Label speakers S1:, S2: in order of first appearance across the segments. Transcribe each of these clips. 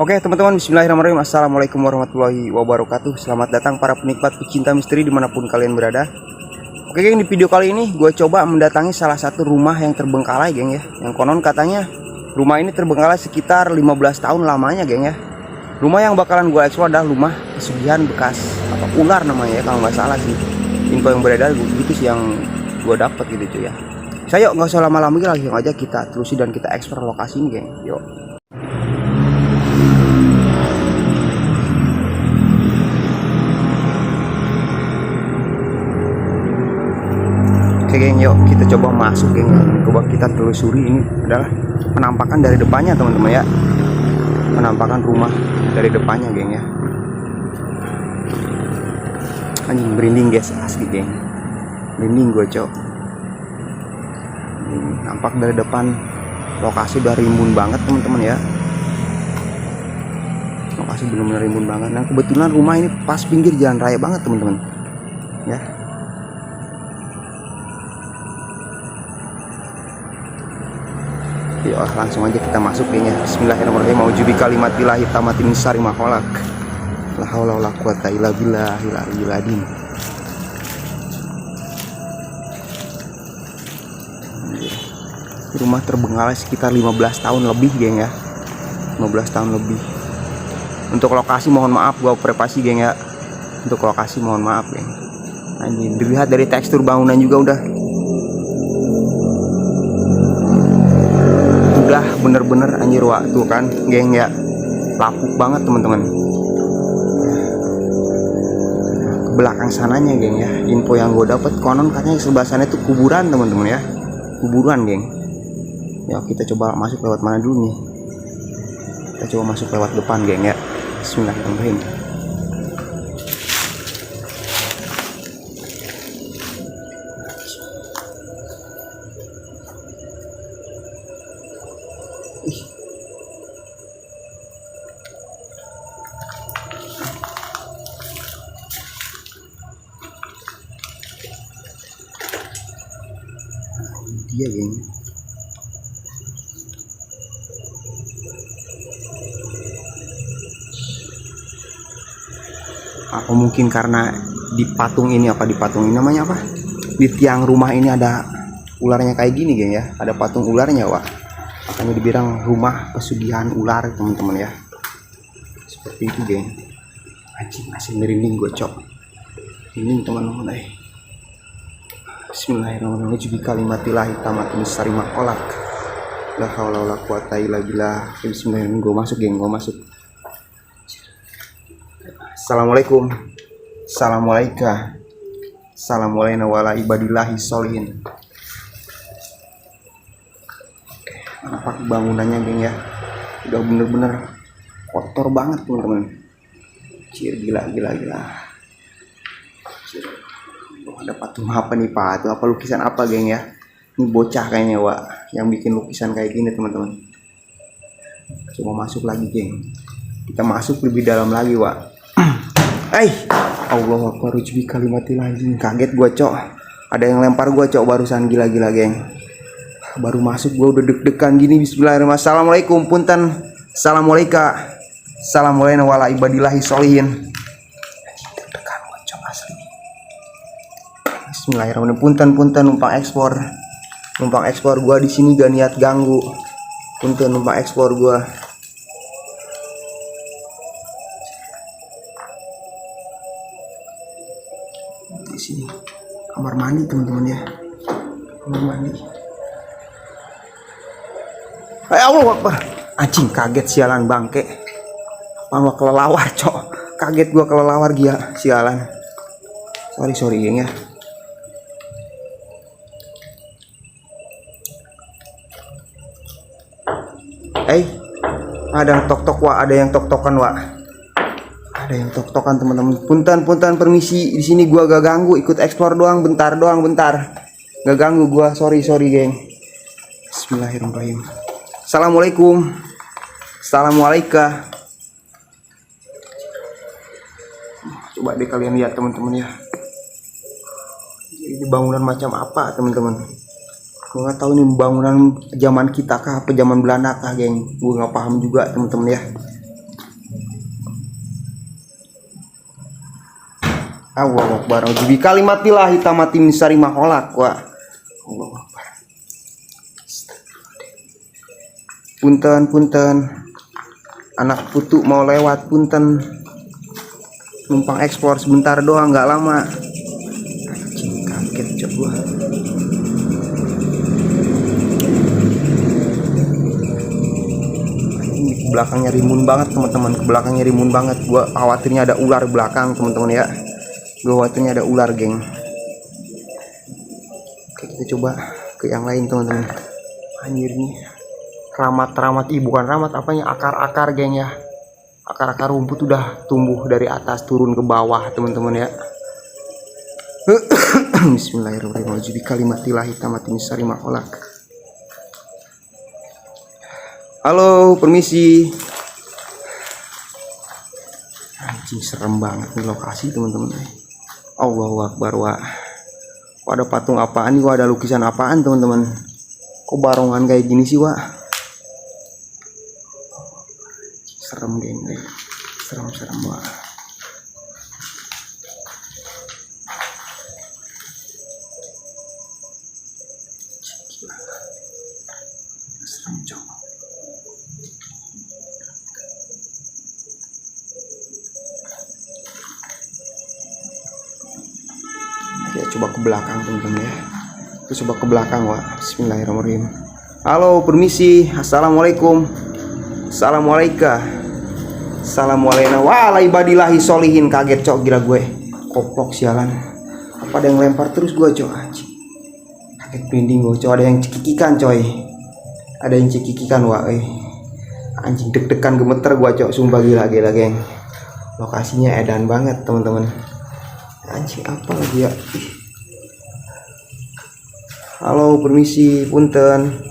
S1: Oke teman-teman, bismillahirrahmanirrahim. Assalamualaikum warahmatullahi wabarakatuh. Selamat datang para penikmat pecinta misteri dimanapun kalian berada. Oke geng, di video kali ini gue coba mendatangi salah satu rumah yang terbengkalai geng ya. Yang konon katanya rumah ini terbengkalai sekitar 15 tahun lamanya geng ya. Rumah yang bakalan gue eksplor adalah rumah pesugihan bekas apa ular namanya ya, kalau nggak salah sih. Info yang beredar gitu sih yang gue dapet gitu cuy ya. Saya yuk nggak usah lama-lama lagi, langsung aja kita terusi dan kita eksplor lokasi ini geng. Yuk. Oke geng, yuk kita coba masuk geng. Coba kita telusuri. Ini adalah penampakan dari depannya teman-teman ya. Penampakan rumah dari depannya geng ya. Anjing merinding guys, asli geng. Merinding gue cok. Nampak dari depan lokasi udah rimbun banget teman-teman ya. Lokasi benar-benar rimbun banget. Dan kebetulan rumah ini pas pinggir jalan raya banget teman-teman ya. Yuk langsung aja kita masuk kayaknya. Bismillahirrahmanirrahim. Auzubi kalimatillahi tammati min syarri ma khalaq. La haula wala quwata illa billahil aliyyil azim. Rumah terbengkalai sekitar 15 tahun lebih geng ya. 15 tahun lebih. Untuk lokasi mohon maaf gua privasi geng ya. Untuk lokasi mohon maaf geng. Anjir, dilihat dari tekstur bangunan juga udah bener-bener anjir wak tuh kan geng ya, lapuk banget teman-teman. Ke belakang sananya geng ya, info yang gue dapet konon katanya sebelah sana itu kuburan teman-teman ya, kuburan geng ya. Kita coba masuk lewat mana dulu nih? Kita coba masuk lewat depan geng ya. Bismillahirrahmanirrahim. Dia geng, apa mungkin karena di patung ini, apa di patung ini namanya apa, di tiang rumah ini ada ularnya kayak gini geng ya, ada patung ularnya wak, makanya dibilang rumah pesugihan ular teman-teman ya, seperti itu geng. Anjing masih merinding gue cok, ini teman-teman. Bismillahirrahmanirrahim. Ujubi kalimatillahi tammati min syarri ma khalaq. La haula wala quwata illa billah. Bismillahirrahmanirrahim. Gue masuk geng, gue masuk. Assalamualaikum. Assalamualaikum. Assalamualaikum wala ibadillahi sholihin. Oke, nampak bangunannya geng ya. Udah bener-bener kotor banget teman-teman. Cir, gila. Cir. Ada patung apa nih, patung apa, lukisan apa geng ya? Ini bocah kayaknya wak yang bikin lukisan kayak gini teman-teman. Coba masuk lagi geng, kita masuk lebih dalam lagi wak. Allah akbar, ujubi kalimatillahi. Kaget gua cok, ada yang lempar gua cok barusan, gila geng. Baru masuk gua udah deg-degan gini. Bismillahirrahmanirrahim. Assalamualaikum, punten. Assalamualaikum. Assalamualaikum wala ibadillahi sholihin. Bismillahirrahmanirrahim. Punten numpang ekspor gua di sini gak niat ganggu. Punten numpang ekspor gua. Di sini kamar mandi teman-teman ya. Kamar mandi. Allah Akbar. Anjing kaget sialan bangke. Apa kelelawar cok. Kaget gua kelelawar gila sialan. Sorry geng ya. Ada yang tok-tok wak, ada yang tok-tokan wak. Ada yang tok-tokan teman-teman. Punten permisi, di sini gua gak ganggu, ikut eksplor doang, bentar. Gak ganggu gua, sorry geng. Bismillahirrahmanirrahim. Assalamualaikum. Assalamualaikum. Coba deh kalian lihat teman-teman ya. Ini bangunan macam apa teman-teman? Gue nggak tahu nih bangunan zaman kita kah apa zaman Belanda kah geng, gue nggak paham juga temen-temen ya. Allah Akbar. Auzubi kalimatillahi tamati min syarri ma khalaq. Wah. Allah Akbar. Punten. Anak putu mau lewat, punten. Numpang ekspor sebentar doang, nggak lama. Anjing, kaget cok gua. Anjing, belakangnya rimbun banget teman-teman, ke belakangnya rimbun banget. Gua khawatirnya ada ular belakang teman-teman ya. Gua khawatirnya ada ular, geng. Oke, kita coba ke yang lain teman-teman. Anjir nih. Ramat, bukan ramat, apanya, akar-akar geng ya. Akar-akar rumput udah tumbuh dari atas turun ke bawah teman-teman ya. Bismillahirrahmanirrahim. Auzubi kalimatillahi tamati min syarri ma khalaq. Halo, permisi. Anjing, serem banget nih lokasi teman-teman. Allahu Akbar. Wah, ada patung apaan nih? Wah, ada lukisan apaan teman-teman? Kok barongan kayak gini sih, Wak? Serem geng, serem banget. Serem cok. Ya, coba ke belakang teman-teman ya. Kita coba ke belakang, Wak. Bismillahirrahmanirrahim. Halo, permisi. Assalamualaikum. Assalamualaikum. Assalamualaikum. Waalaikumsalam solihin. Kaget cok, gila gue. Koplok sialan. Apa ada yang lempar terus gue cok, anjing. Kaget merinding gue cok. Ada yang cekikikan coy. Ada yang cekikikan, wah. Anjing, deg-degan gemeter gue cok. Sumpah gila geng. Lokasinya edan banget teman-teman. Anjing, apa lagi ya? Halo, permisi, punten.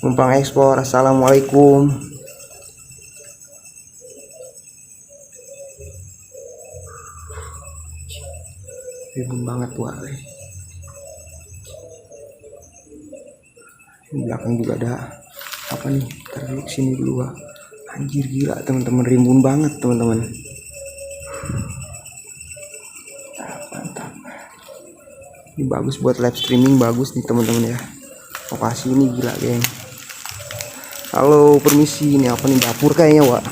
S1: Numpang ekspor. Assalamualaikum. Ribut banget wah. Di belakang juga ada apa nih? Taruh sini dulu wah. Anjir gila teman-teman, rimbun banget teman-teman. Mantap. Ini bagus buat live streaming, bagus nih teman-teman ya. Lokasi ini gila geng. Halo, permisi, ini apa nih? Dapur kayaknya wah.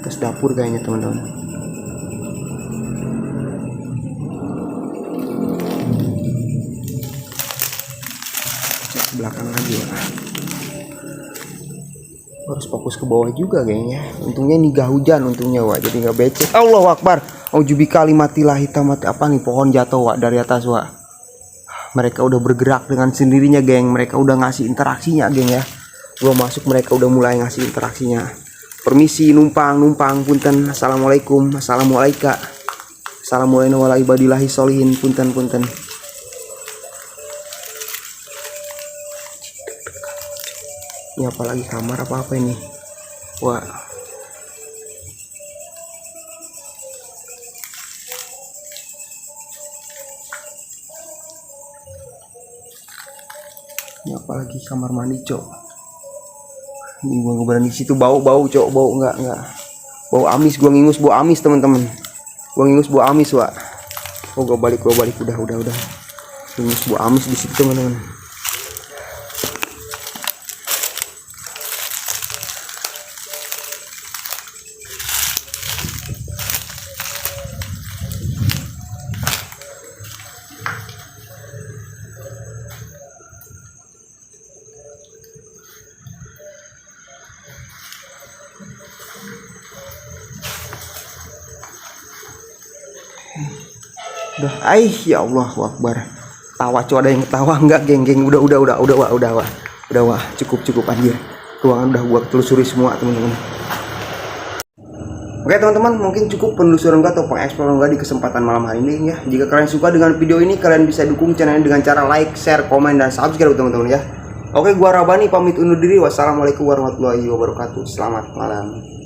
S1: Ke dapur kayaknya teman-teman. Belakang lagi ya. Harus fokus ke bawah juga kayaknya. Untungnya ini gak hujan untungnya wak, jadi gak becek. Allahu Akbar. Auzubi kalimatillahi tamati. Apa nih, pohon jatuh wak dari atas wak. Mereka udah bergerak dengan sendirinya geng. Mereka udah ngasih interaksinya geng ya. Gua masuk mereka udah mulai ngasih interaksinya. Permisi, numpang punten. Assalamualaikum. Assalamualaikum. Assalamualaikum warahmatullahi solihin. Punten. Ini apalagi kamar apa ini? Wah. Ini apalagi kamar mandi, cok. Ini gua nggak berani situ, bau cok, bau enggak. Bau amis, gua ngingus bau amis, teman-teman. Gua ngingus bau amis, Wak. Oh, gua balik udah. Ngingus bau amis di situ, teman-teman. Udah, ya Allah Akbar. Tawa coba, ada yang ketawa enggak geng. Udah wah, cukup anjir. Ruangan udah gua telusuri semua teman-teman. Oke teman-teman, mungkin cukup penelusuran gua atau pengeksplor gua di kesempatan malam hari ini ya. Jika kalian suka dengan video ini, kalian bisa dukung channel ini dengan cara like, share, komen, dan subscribe teman-teman ya. Oke, gua Rabani pamit undur diri. Wassalamualaikum warahmatullahi wabarakatuh. Selamat malam.